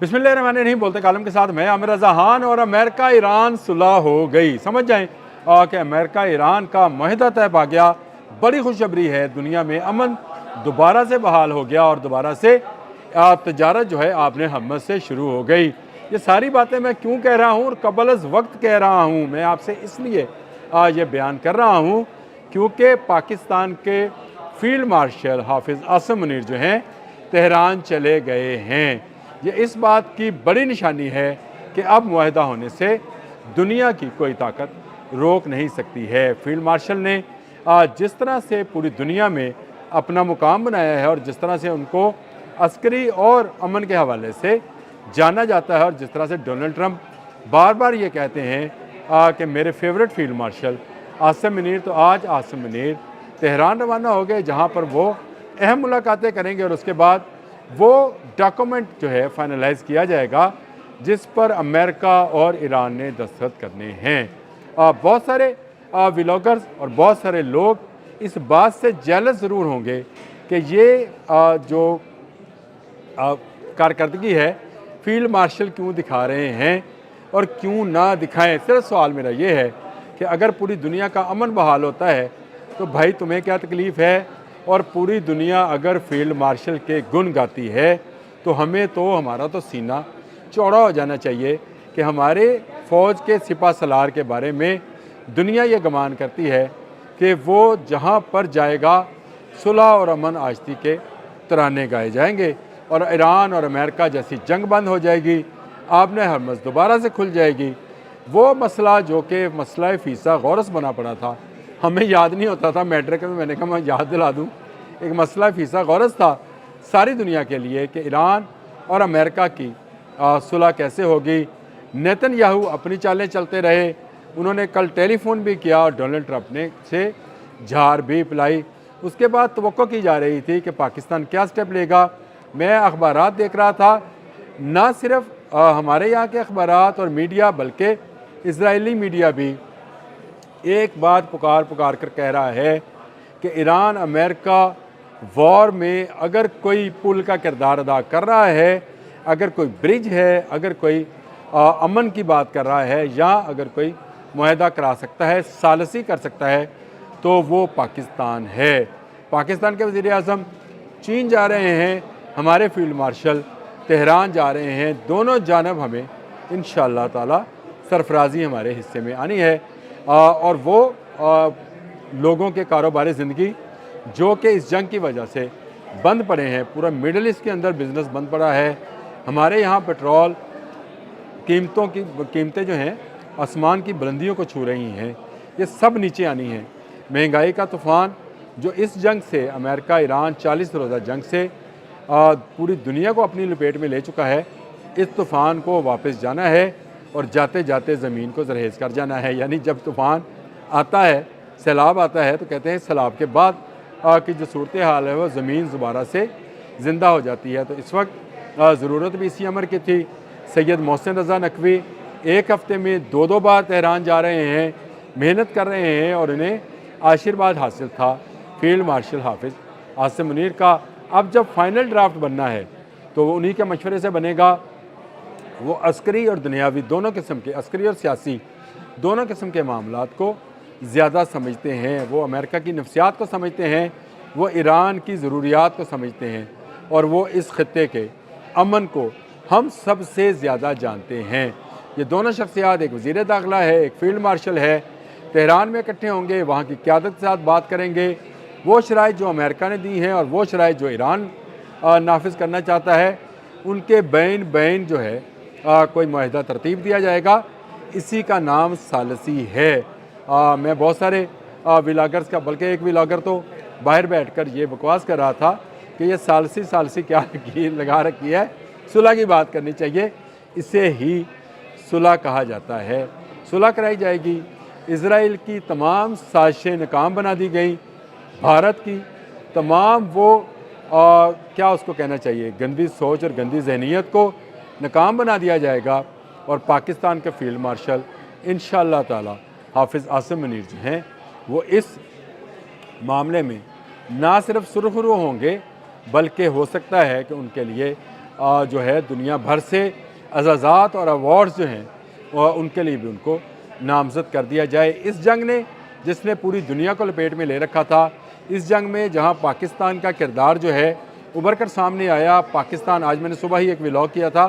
बिस्मिल्लाहिर्रहमानिर्रहीम बोलते कालम के साथ मैं आमिर रज़ा खान। और अमेरिका ईरान सुलह हो गई, समझ जाएं कि अमेरिका ईरान का माहिदा तय पा गया। बड़ी खुशखबरी है, दुनिया में अमन दोबारा से बहाल हो गया और दोबारा से तजारत जो है आपने हमत से शुरू हो गई। ये सारी बातें मैं क्यों कह रहा हूँ और कबल अज़ वक्त कह रहा हूँ, मैं आपसे इसलिए ये बयान कर रहा हूँ क्योंकि पाकिस्तान के फील्ड मार्शल हाफिज़ आसिम मुनीर जो हैं तेहरान चले गए हैं। ये इस बात की बड़ी निशानी है कि अब मुआहदा होने से दुनिया की कोई ताकत रोक नहीं सकती है। फील्ड मार्शल ने जिस तरह से पूरी दुनिया में अपना मुकाम बनाया है और जिस तरह से उनको अस्करी और अमन के हवाले से जाना जाता है और जिस तरह से डोनाल्ड ट्रंप बार बार ये कहते हैं कि मेरे favourite field marshal Asim Munir, तो आज आसिम मुनीर तेहरान रवाना हो गए, जहाँ पर वो अहम मुलाकातें करेंगे और उसके बाद वो डॉक्यूमेंट जो है फाइनलाइज किया जाएगा जिस पर अमेरिका और ईरान ने दस्तखत करने हैं। बहुत सारे व्लॉगर्स और बहुत सारे लोग इस बात से जेलस ज़रूर होंगे कि ये जो कारकर्दगी है फील्ड मार्शल क्यों दिखा रहे हैं और क्यों ना दिखाएं। सिर्फ सवाल मेरा ये है कि अगर पूरी दुनिया का अमन बहाल होता है तो भाई तुम्हें क्या तकलीफ़ है, और पूरी दुनिया अगर फील्ड मार्शल के गुण गाती है तो हमें तो हमारा तो सीना चौड़ा हो जाना चाहिए कि हमारे फ़ौज के सिपा सलार के बारे में दुनिया ये गुमान करती है कि वो जहाँ पर जाएगा सुलह और अमन आश्ती के तराने गाए जाएंगे और ईरान और अमेरिका जैसी जंग बंद हो जाएगी, आपने हरमज़ दोबारा से खुल जाएगी। वो मसला जो कि मसला फ़ीसा गौरस बना पड़ा था, हमें याद नहीं होता था मैट्रिक में, मैंने कहा मैं याद दिला दूँ, एक मसला फ़ीसा गौरस था सारी दुनिया के लिए कि ईरान और अमेरिका की सुलह कैसे होगी। नेतन्याहू अपनी चालें चलते रहे, उन्होंने कल टेलीफोन भी किया और डोनाल्ड ट्रंप ने से झार भी पिलाई। उसके बाद तवक्को की जा रही थी कि पाकिस्तान क्या स्टेप लेगा। मैं अखबारात देख रहा था, ना सिर्फ हमारे यहाँ के अखबारात और मीडिया बल्कि इजरायली मीडिया भी एक बात पुकार पुकार कर कह रहा है कि ईरान अमेरिका वॉर में अगर कोई पुल का किरदार अदा कर रहा है, अगर कोई ब्रिज है, अगर कोई अमन की बात कर रहा है या अगर कोई मुआहदा करा सकता है, सालसी कर सकता है, तो वो पाकिस्तान है। पाकिस्तान के वज़ीर आज़म चीन जा रहे हैं, हमारे फील्ड मार्शल तेहरान जा रहे हैं। दोनों जानब हमें इंशाअल्लाह ताला सरफराजी हमारे हिस्से में आनी है और वो लोगों के कारोबारी ज़िंदगी जो कि इस जंग की वजह से बंद पड़े हैं, पूरा मिडल ईस्ट के अंदर बिज़नेस बंद पड़ा है। हमारे यहाँ पेट्रोल कीमतें जो हैं आसमान की बुलंदियों को छू रही हैं, ये सब नीचे आनी है। महंगाई का तूफ़ान जो इस जंग से अमेरिका ईरान 40 रोज़ा जंग से पूरी दुनिया को अपनी लपेट में ले चुका है, इस तूफ़ान को वापस जाना है और जाते जाते ज़मीन को जरहेज़ कर जाना है। यानी जब तूफ़ान आता है, सैलाब आता है, तो कहते हैं सैलाब के बाद की जो सूरत हाल है वो ज़मीन दोबारा से ज़िंदा हो जाती है। तो इस वक्त ज़रूरत भी इसी अमर की थी। सैयद मोहसिन रज़ा नकवी एक हफ़्ते में 2-2 बार तेहरान जा रहे हैं, मेहनत कर रहे हैं और उन्हें आशीर्वाद हासिल था फील्ड मार्शल हाफिज़ आसिम मुनीर का। अब जब फाइनल ड्राफ्ट बनना है तो वो उन्हीं के मशवरे से बनेगा। वो अस्करी और दुनियावी दोनों किस्म के, अस्करी और सियासी दोनों किस्म के मामलात को ज़्यादा समझते हैं। वो अमेरिका की नफ्सियात को समझते हैं, वो ईरान की ज़रूरियात को समझते हैं और वो इस खत्ते के अमन को हम सब से ज़्यादा जानते हैं। ये दोनों शख्सियात, एक वज़ीर दाखिला है, एक फील्ड मार्शल है, तेहरान में इकट्ठे होंगे, वहाँ की क़यादत के साथ बात करेंगे। वो शराइत जो अमेरिका ने दी हैं और वो शराइत जो ईरान नाफिज करना चाहता है, उनके बैन बैन जो है कोई मुआहदा तरतीब दिया जाएगा। इसी का नाम सालसी है। मैं बहुत सारे व्लॉगर्स का, बल्कि एक व्लॉगर तो बाहर बैठकर ये बकवास कर रहा था कि ये सालसी क्या लगा रखी है, सुलह की बात करनी चाहिए, इसे ही सुलह कहा जाता है। सुलह कराई जाएगी। इज़राइल की तमाम साजिशें नाकाम बना दी गई। भारत की तमाम वो क्या उसको कहना चाहिए, गंदी सोच और गंदी जहनीत को नाकाम बना दिया जाएगा और पाकिस्तान के फील्ड मार्शल इंशाअल्लाह ताला हाफिज़ आसिम मुनीर जो हैं वो इस मामले में ना सिर्फ सुरखरू होंगे बल्कि हो सकता है कि उनके लिए जो है दुनिया भर से एजाज़ात और अवार्ड्स जो हैं उनके लिए भी उनको नामज़द कर दिया जाए। इस जंग ने जिसने पूरी दुनिया को लपेट में ले रखा था, इस जंग में जहां पाकिस्तान का किरदार जो है उभर कर सामने आया। पाकिस्तान, आज मैंने सुबह ही एक व्लॉग किया था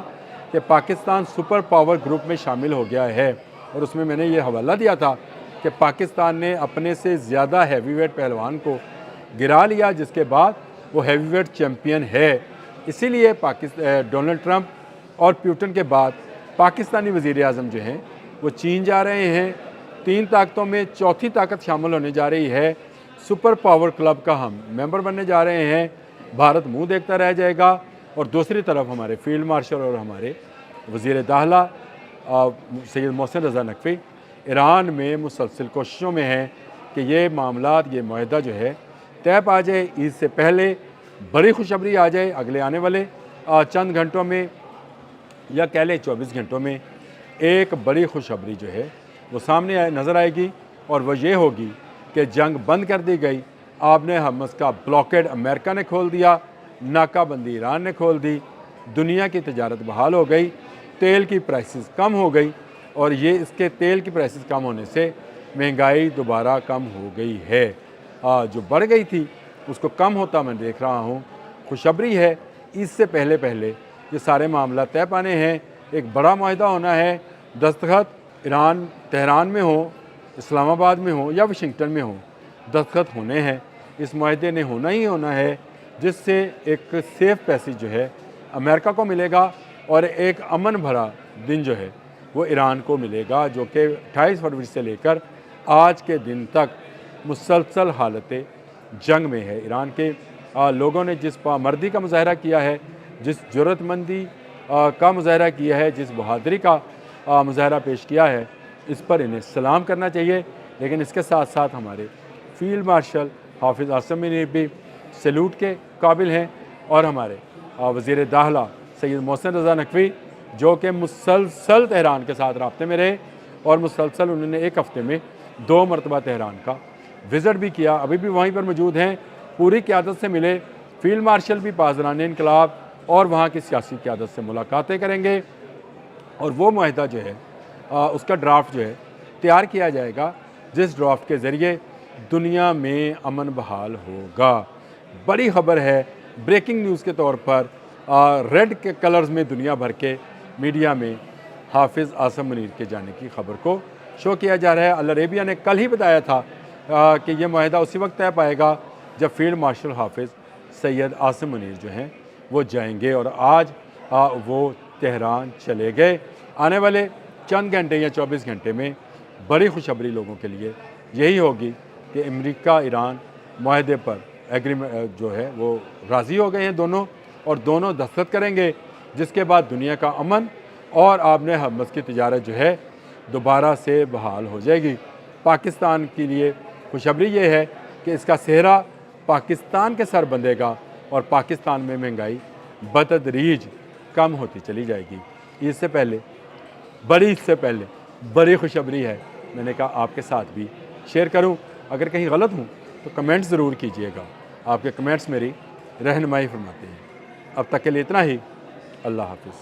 कि पाकिस्तान सुपर पावर ग्रुप में शामिल हो गया है, और उसमें मैंने ये हवाला दिया था कि पाकिस्तान ने अपने से ज़्यादा हैवीवेट पहलवान को गिरा लिया, जिसके बाद वो हैवीवेट चैम्पियन है। इसीलिए डोनाल्ड ट्रंप और पुतिन के बाद पाकिस्तानी वज़ीर आज़म जो हैं वो चीन जा रहे हैं। 3 ताकतों में चौथी ताकत शामिल होने जा रही है। सुपर पावर क्लब का हम मेंबर बनने जा रहे हैं। भारत मुंह देखता रह जाएगा, और दूसरी तरफ हमारे फील्ड मार्शल और हमारे वज़ीर दाखिला सैयद मोहसिन रज़ा नकवी ईरान में मुसलसल कोशिशों में हैं कि ये मामलात, ये मुआहदा जो है तय पा जाए, ईद से पहले बड़ी खुशखबरी आ जाए। अगले आने वाले चंद घंटों में या कह लें 24 घंटों में एक बड़ी खुशखबरी जो है वो सामने नज़र आएगी, और वह ये होगी कि जंग बंद कर दी गई। आपने हमस का ब्लॉकेड अमेरिका ने खोल दिया, नाकाबंदी ईरान ने खोल दी, दुनिया की तजारत बहाल हो गई, तेल की प्राइसेस कम हो गई, और ये इसके तेल की प्राइसेस कम होने से महंगाई दोबारा कम हो गई है। जो बढ़ गई थी उसको कम होता मैं देख रहा हूँ। खुशखबरी है, इससे पहले पहले ये सारे मामला तय पाने हैं। एक बड़ा मुआहदा होना है, दस्तखत ईरान तेहरान में हो, इस्लामाबाद में हो या वाशिंगटन में हो, दस्तखत होने हैं। इस मुआहदे ने होना ही होना है, जिससे एक सेफ पैसेज जो है अमेरिका को मिलेगा, और एक अमन भरा दिन जो है वो ईरान को मिलेगा, जो कि 28 फरवरी से लेकर आज के दिन तक मुसलसल हालत जंग में है। ईरान के लोगों ने जिस पामर्दी का मुजाहरा किया है, जिस जुर्रतमंदी का मुजाहरा किया है, जिस बहादुरी का मुजाहरा पेश किया है, इस पर इन्हें सलाम करना चाहिए। लेकिन इसके साथ साथ हमारे फील्ड मार्शल हाफिज़ आसिम मुनीर भी सैल्यूट के काबिल हैं, और हमारे वज़ीर दाखिला सैयद मोहसिन रज़ा नकवी जो कि मुसलसल तेहरान के साथ राब्ते में रहे, और मुसलसल उन्होंने एक हफ़्ते में 2 मरतबा तेहरान का विज़िट भी किया, अभी भी वहीं पर मौजूद हैं। पूरी क़यादत से मिले। फील्ड मार्शल भी पासदारान इनकलाब और वहाँ की सियासी क़यादत से मुलाकातें करेंगे, और वो मुआहदा जो है उसका ड्राफ्ट जो है तैयार किया जाएगा, जिस ड्राफ्ट के ज़रिए दुनिया में अमन बहाल होगा। बड़ी खबर है, ब्रेकिंग न्यूज़ के तौर पर रेड के कलर्स में दुनिया भर के मीडिया में हाफिज़ आसिम मुनीर के जाने की खबर को शो किया जा रहा है। अल अरेबिया ने कल ही बताया था कि यह मुआहदा उसी वक्त तय पाएगा जब फील्ड मार्शल हाफिज़ सैयद आसिम मुनीर जो हैं वो जाएंगे, और आज वो तेहरान चले गए। आने वाले चंद घंटे या 24 घंटे में बड़ी खुशखबरी लोगों के लिए यही होगी कि अमेरिका ईरान मुआहदे पर एग्रीमेंट जो है वो राज़ी हो गए हैं दोनों, और दोनों दस्तखत करेंगे, जिसके बाद दुनिया का अमन और आबने हमस की तिजारत जो है दोबारा से बहाल हो जाएगी। पाकिस्तान के लिए खुशखबरी ये है कि इसका सेहरा पाकिस्तान के सर बंधेगा, और पाकिस्तान में महंगाई बतदरीज कम होती चली जाएगी। इससे पहले बड़ी खुशखबरी है, मैंने कहा आपके साथ भी शेयर करूं। अगर कहीं गलत हूं तो कमेंट्स ज़रूर कीजिएगा, आपके कमेंट्स मेरी रहनुमाई फरमाते हैं। अब तक के लिए इतना ही। अल्लाह हाफ़िज़।